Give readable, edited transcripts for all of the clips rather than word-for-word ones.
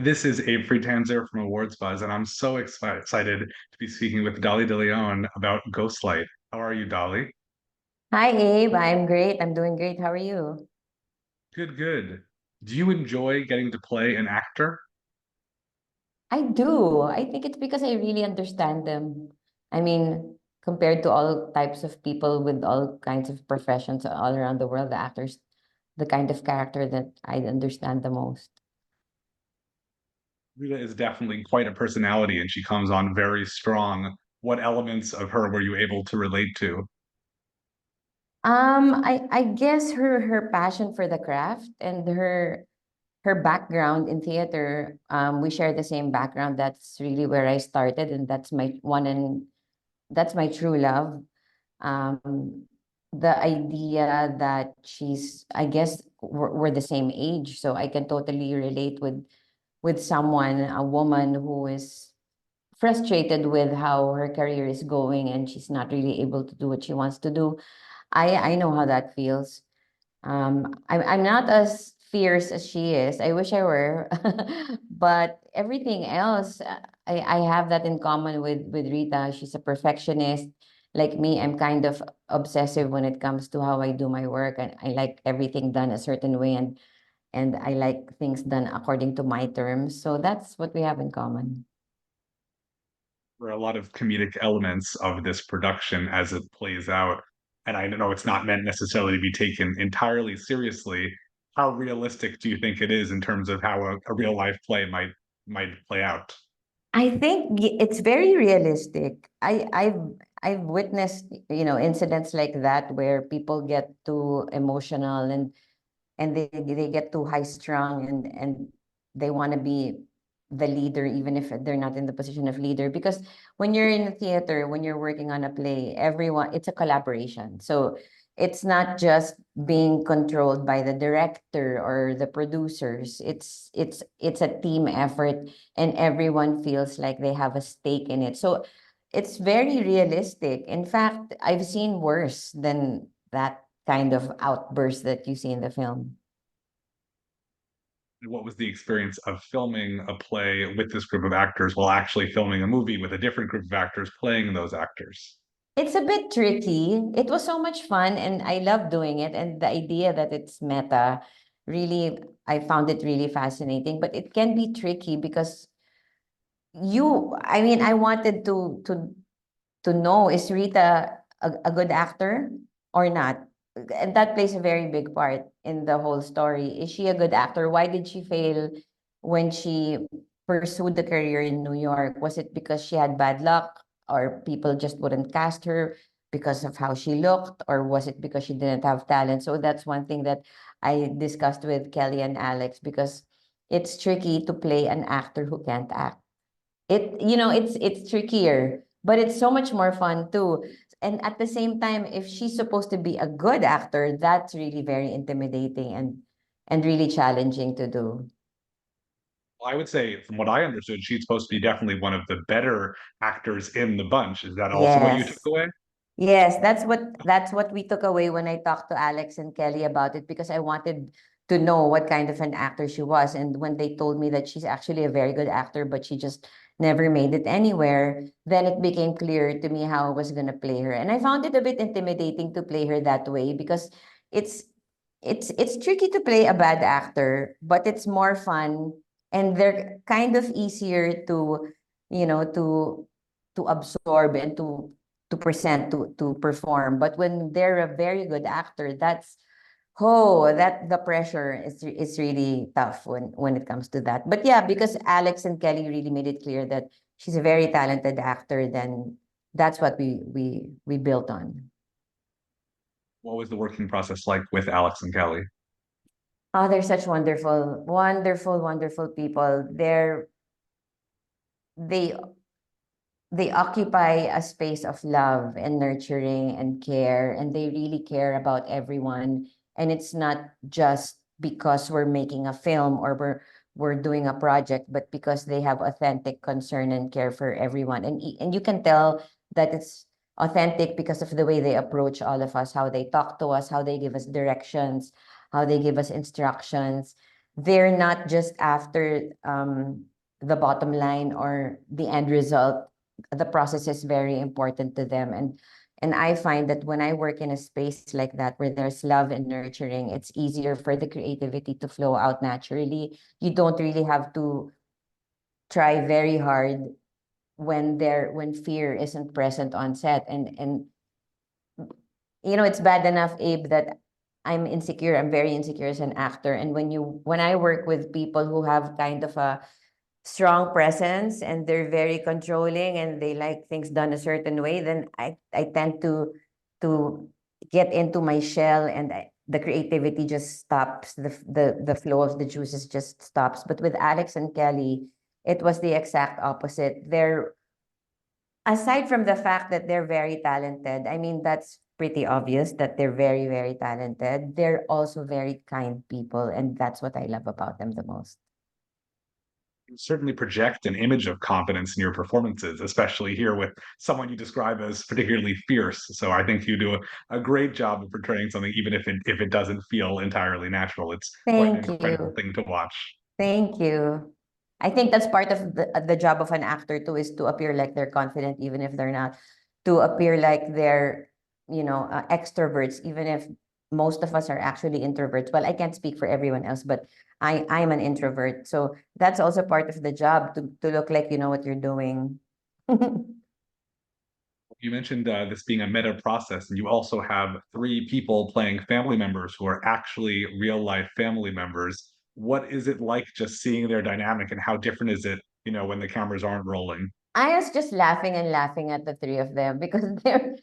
This is Abe Friedtanzer from Awards Buzz, and I'm so excited to be speaking with Dolly de Leon about Ghostlight. How are you, Dolly? Hi, Abe. I'm great. I'm doing great. How are you? Good, good. Do you enjoy getting to play an actor? I do. I think it's because I really understand them. I mean, compared to all types of people with all kinds of professions all around the world, the actors, the kind of character that I understand the most. Rita is definitely quite a personality, and she comes on very strong. What elements of her were you able to relate to? I guess her passion for the craft and her background in theater. We share the same background. That's really where I started, and that's my one and that's my true love. um the idea that she's, I guess we're the same age, so I can totally relate with someone, a woman who is frustrated with how her career is going and she's not really able to do what she wants to do. I know how that feels. I'm not as fierce as she is. I wish I were. But everything else, I have that in common with Rita. She's a perfectionist. Like me, I'm kind of obsessive when it comes to how I do my work, and I like everything done a certain way, and I like things done according to my terms. So that's what we have in common. There are a lot of comedic elements of this production as it plays out, and I know it's not meant necessarily to be taken entirely seriously. How realistic do you think it is in terms of how a real life play might play out? I think it's very realistic. I've witnessed, incidents like that where people get too emotional and they get too high strung and they want to be the leader even if they're not in the position of leader, because when you're in a theater, when you're working on a play, everyone, it's a collaboration. So it's not just being controlled by the director or the producers. It's a team effort, and everyone feels like they have a stake in it. So it's very realistic. In fact, I've seen worse than that kind of outburst that you see in the film. What was the experience of filming a play with this group of actors while actually filming a movie with a different group of actors playing those actors? It's a bit tricky. It was so much fun and I love doing it. And the idea that it's meta, really, I found it really fascinating. But it can be tricky because I mean, I wanted to know, is Rita a good actor or not? And that plays a very big part in the whole story. Is she a good actor? Why did she fail when she pursued the career in New York? Was it because she had bad luck, or people just wouldn't cast her because of how she looked, or was it because she didn't have talent? So that's one thing that I discussed with Kelly and Alex, because it's tricky to play an actor who can't act. It's trickier, but it's so much more fun too. And at the same time, if she's supposed to be a good actor, that's really very intimidating and really challenging to do. Well, I would say, from what I understood, she's supposed to be definitely one of the better actors in the bunch. Is that also what you took Yes. away? Yes, that's what we took away when I talked to Alex and Kelly about it, because I wanted to know what kind of an actor she was. And when they told me that she's actually a very good actor, but she just never made it anywhere, then it became clear to me how I was gonna play her. And I found it a bit intimidating to play her that way, because it's it's tricky to play a bad actor, but it's more fun, and they're kind of easier to, you know, to absorb and to present, to perform. But when they're a very good actor, that the pressure is really tough when it comes to that. But yeah, because Alex and Kelly really made it clear that she's a very talented actor, then that's what we built on. What was the working process like with Alex and Kelly? Oh, they're such wonderful, wonderful, wonderful people. They they occupy a space of love and nurturing and care, and they really care about everyone. And it's not just because we're making a film or we're doing a project, but because they have authentic concern and care for everyone. And you can tell that it's authentic because of the way they approach all of us, how they talk to us, how they give us directions, how they give us instructions. they're not just after the bottom line or the end result. The process is very important to them. And I find that when I work in a space like that where there's love and nurturing, it's easier for the creativity to flow out naturally. You don't really have to try very hard when fear isn't present on set. And you know, it's bad enough, Abe, that I'm insecure. I'm very insecure as an actor. And when I work with people who have kind of a strong presence and they're very controlling and they like things done a certain way, then I tend to get into my shell, and the creativity just stops. The flow of the juices just stops. But with Alex and Kelly, it was the exact opposite. They're aside from the fact that they're very talented, I mean, that's pretty obvious that they're very, very talented. They're also very kind people, and that's what I love about them the most. You certainly project an image of confidence in your performances, especially here with someone you describe as particularly fierce. So I think you do a great job of portraying something, even if it doesn't feel entirely natural. It's quite an Thank incredible you. thing to watch. Thank you. I think that's part of the job of an actor too, is to appear like they're confident, even if they're not, to appear like they're, extroverts, even if most of us are actually introverts. Well, I can't speak for everyone else, but I'm an introvert. So that's also part of the job to look like you know what you're doing. You mentioned this being a meta process, and you also have three people playing family members who are actually real life family members. What is it like just seeing their dynamic, and how different is it, when the cameras aren't rolling? I was just laughing and laughing at the three of them because they're,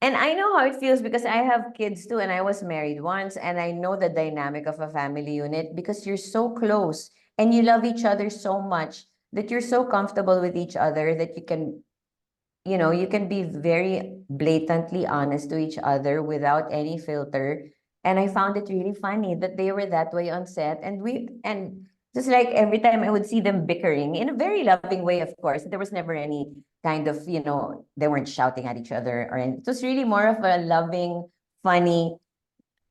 and I know how it feels because I have kids too, and I was married once, and I know the dynamic of a family unit because you're so close and you love each other so much that you're so comfortable with each other that you can be very blatantly honest to each other without any filter. And I found it really funny that they were that way on set. And just like every time I would see them bickering in a very loving way, of course. There was never any kind of, they weren't shouting at each other or anything. It was really more of a loving, funny,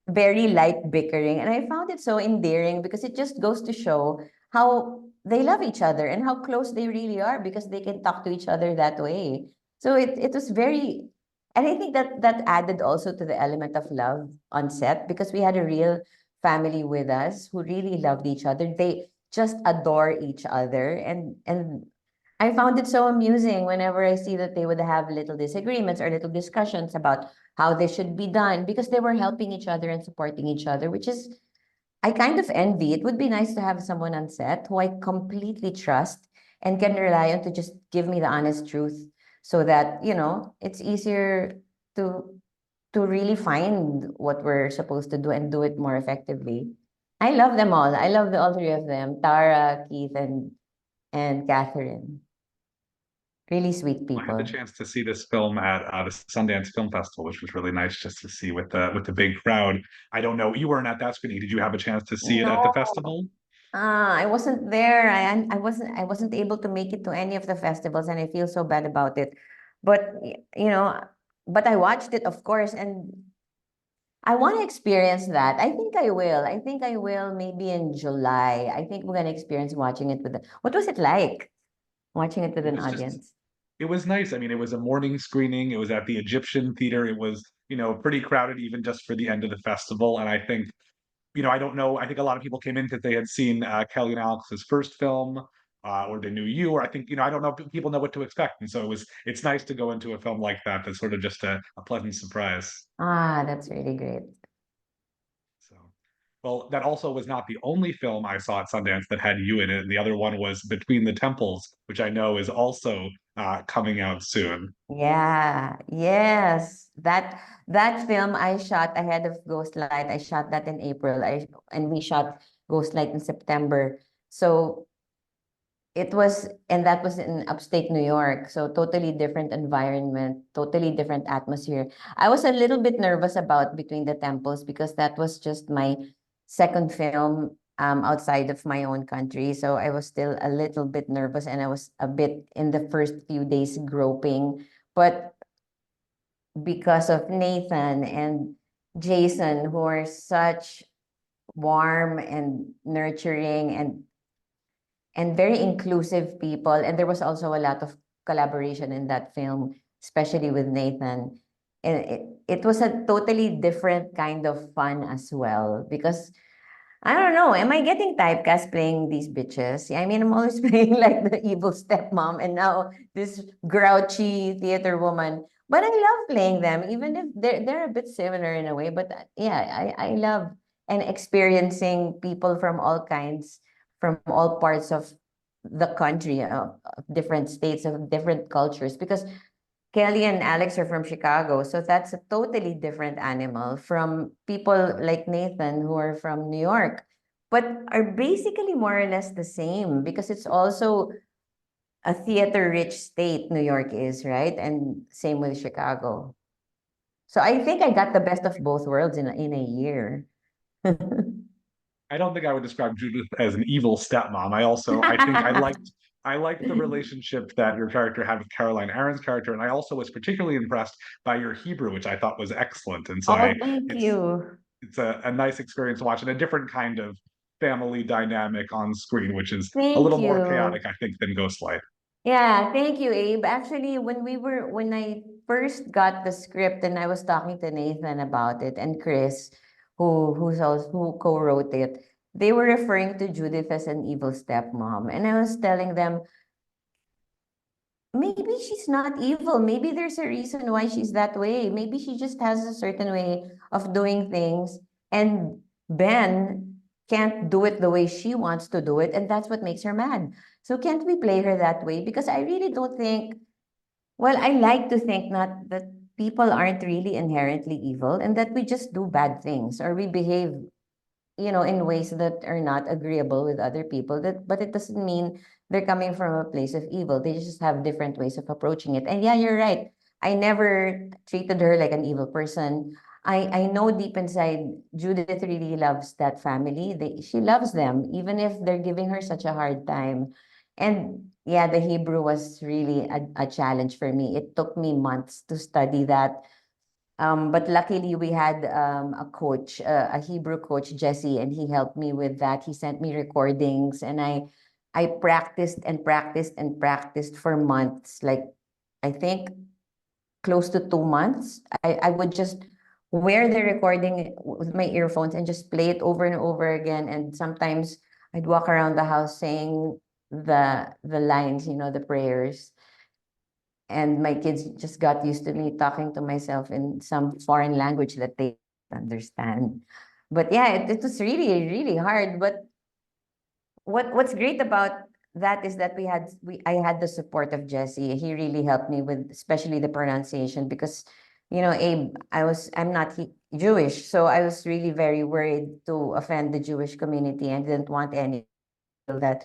very light bickering. And I found it so endearing because it just goes to show how they love each other and how close they really are because they can talk to each other that way. So it was very, and I think that added also to the element of love on set because we had a real family with us who really loved each other. They just adore each other. And I found it so amusing whenever I see that they would have little disagreements or little discussions about how they should be done because they were helping each other and supporting each other, which is, I kind of envy. It would be nice to have someone on set who I completely trust and can rely on to just give me the honest truth so that, it's easier to to really find what we're supposed to do and do it more effectively. I love them all. I love all three of them, Tara, Keith, and Catherine. Really sweet I had the people. chance to see this film at the Sundance Film Festival, which was really nice just to see with the big crowd. I don't know, you weren't at that screening. Did you have a chance to see it at the No. festival? I wasn't there. I wasn't able to make it to any of the festivals, and I feel so bad about it. But but I watched it, of course, and I want to experience that. I think I will. I think I will maybe in July. I think we're gonna experience watching it with what was it like watching it with It an was just audience? it was nice. I mean, it was a morning screening. It was at the Egyptian Theater. It was, pretty crowded even just for the end of the festival. And I think, I don't know. I think a lot of people came in because they had seen Kelly and Alex's first film, or they knew you, or I think, I don't know. People know what to expect, and so it's nice to go into a film like that. That's sort of just a pleasant surprise. Ah, that's really great. So, well, that also was not the only film I saw at Sundance that had you in it. And the other one was Between the Temples, which I know is also coming out soon. Yeah, yes. That film I shot ahead of Ghostlight. I shot that in April. And we shot Ghostlight in September. So and that was in upstate New York. So totally different environment, totally different atmosphere. I was a little bit nervous about Between the Temples because that was just my second film outside of my own country. So I was still a little bit nervous and I was a bit in the first few days groping. But because of Nathan and Jason, who are such warm and nurturing and very inclusive people. And there was also a lot of collaboration in that film, especially with Nathan. And it was a totally different kind of fun as well because I don't know. Am I getting typecast playing these bitches? I mean, I'm always playing like the evil stepmom and now this grouchy theater woman. But I love playing them, even if they're a bit similar in a way. But yeah, I love and experiencing people from all kinds, from all parts of the country, of different states, of different cultures. Because Kelly and Alex are from Chicago, so that's a totally different animal from people like Nathan who are from New York, but are basically more or less the same because it's also a theater-rich state, New York is, right? And same with Chicago. So I think I got the best of both worlds in a year. I don't think I would describe Judith as an evil stepmom. I think I liked the relationship that your character had with Caroline Aaron's character, and I also was particularly impressed by your Hebrew, which I thought was excellent. And so Oh, I thank you. it's a nice experience to watch and a different kind of family dynamic on screen, which is a Thank little more chaotic, you. I think, than Ghostlight. Yeah, thank you, Abe. Actually, when I first got the script and I was talking to Nathan about it and Chris, who co-wrote it, they were referring to Judith as an evil stepmom. And I was telling them, maybe she's not evil. Maybe there's a reason why she's that way. Maybe she just has a certain way of doing things. And Ben can't do it the way she wants to do it. And that's what makes her mad. So can't we play her that way? Because I really don't think, well, I like to think not that people aren't really inherently evil and that we just do bad things or we behave, in ways that are not agreeable with other people. But it doesn't mean they're coming from a place of evil. They just have different ways of approaching it. And yeah, you're right. I never treated her like an evil person. I know deep inside Judith really loves that family. She loves them, even if they're giving her such a hard time. And yeah, the Hebrew was really a challenge for me. It took me months to study that, but luckily we had a coach, a Hebrew coach, Jesse, and he helped me with that. He sent me recordings and I practiced and practiced and practiced for months, like I think close to 2 months. I would just wear the recording with my earphones and just play it over and over again. And sometimes I'd walk around the house saying the lines, the prayers, and my kids just got used to me talking to myself in some foreign language that they understand. But yeah, it was really, really hard. But what's great about that is that I had the support of Jesse. He really helped me with especially the pronunciation because Abe, I'm not Jewish, so I was really very worried to offend the Jewish community and didn't want any that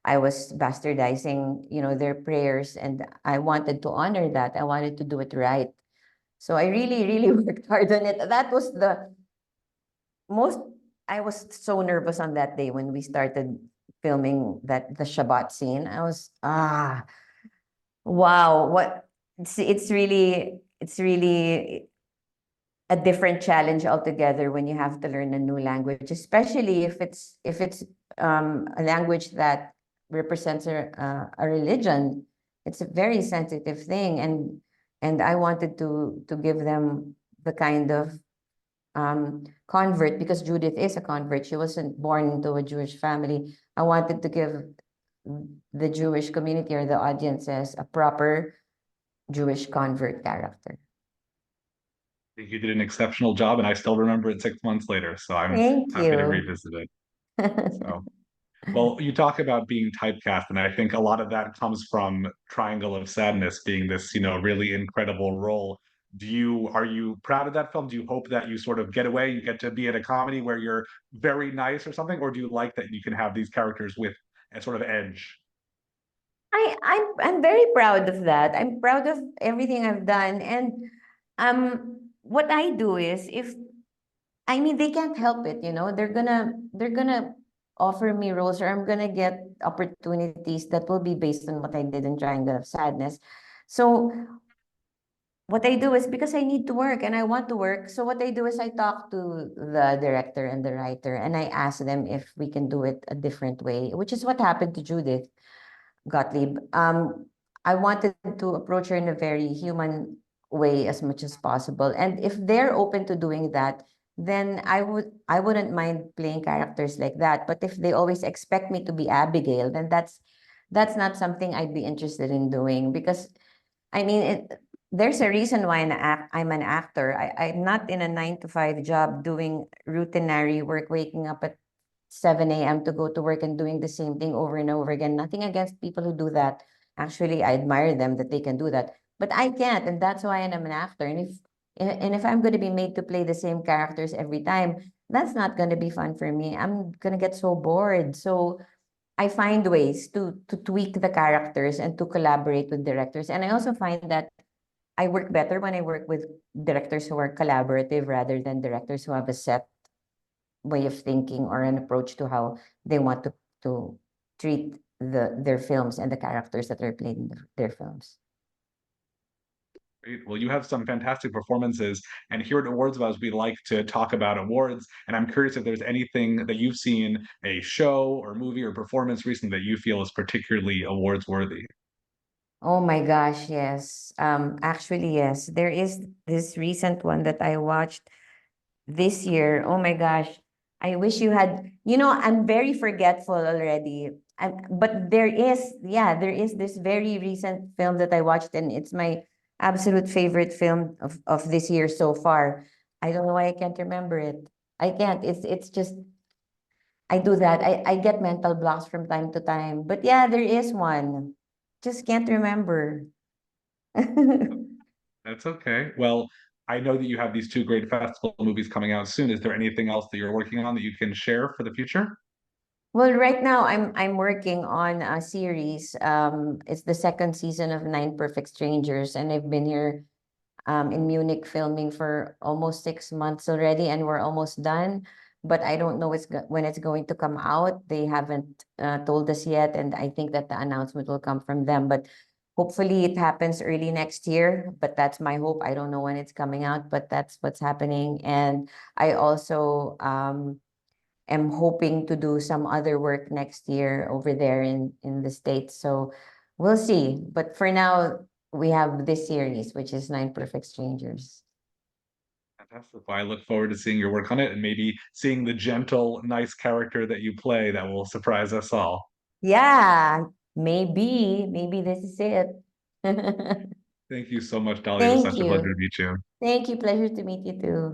I was bastardizing, their prayers, and I wanted to honor that. I wanted to do it right. So I really, really worked hard on it. That was the most, I was so nervous on that day when we started filming the Shabbat scene. I was, wow, it's really a different challenge altogether when you have to learn a new language, especially if it's a language that represents a religion. It's a very sensitive thing, and I wanted to give them the kind of convert because Judith is a convert. She wasn't born into a Jewish family. I wanted to give the Jewish community or the audiences a proper Jewish convert character. I think you did an exceptional job, and I still remember it 6 months later. So I'm Thank happy to you. revisit it. So. Well, you talk about being typecast, and I think a lot of that comes from Triangle of Sadness being this, really incredible role. Are you proud of that film? Do you hope that you sort of get away, you get to be in a comedy where you're very nice or something, or do you like that you can have these characters with a sort of edge? I'm very proud of that. I'm proud of everything I've done. And what I do is if I mean they can't help it, they're gonna offer me roles or I'm gonna get opportunities that will be based on what I did in Triangle of Sadness. So what I do is because I need to work and I want to work. So what I do is I talk to the director and the writer and I ask them if we can do it a different way, which is what happened to Judith Gottlieb. I wanted to approach her in a very human way as much as possible. And if they're open to doing that, then I wouldn't mind playing characters like that. But if they always expect me to be Abigail, then that's not something I'd be interested in doing because I mean there's a reason why I'm an actor. I'm not in a 9 to 5 job doing routinary work, waking up at 7 a.m. to go to work and doing the same thing over and over again. Nothing against people who do that. Actually, I admire them that they can do that. But I can't, and that's why I'm an actor. And if I'm going to be made to play the same characters every time, that's not going to be fun for me. I'm going to get so bored. So I find ways to tweak the characters and to collaborate with directors. And I also find that I work better when I work with directors who are collaborative rather than directors who have a set way of thinking or an approach to how they want to treat their films and the characters that are played in their films. Great. Well, you have some fantastic performances, and here at Awards Buzz, we like to talk about awards. And I'm curious if there's anything that you've seen, a show or movie or performance recently that you feel is particularly awards worthy. Oh my gosh, yes. Actually, yes. There is this recent one that I watched this year. Oh my gosh. I wish you had, I'm very forgetful already. But there is this very recent film that I watched, and it's my absolute favorite film of this year so far. I don't know why I can't remember it. I can't. It's just I do that. I get mental blocks from time to time. But yeah, there is one. Just can't remember. That's okay. Well, I know that you have these two great festival movies coming out soon. Is there anything else that you're working on that you can share for the future? Well, right now I'm working on a series. It's the second season of Nine Perfect Strangers, and I've been here in Munich filming for almost 6 months already, and we're almost done. But I don't know when it's going to come out. They haven't told us yet, and I think that the announcement will come from them. But hopefully, it happens early next year. But that's my hope. I don't know when it's coming out, but that's what's happening. And I also am hoping to do some other work next year over there in the States. So we'll see. But for now, we have this series, which is Nine Perfect Strangers. Fantastic. Well, I look forward to seeing your work on it and maybe seeing the gentle, nice character that you play that will surprise us all. Yeah, maybe this is it. Thank you so much, Dolly. It was Thank such a pleasure to you. meet you. Thank you. Pleasure to meet you too.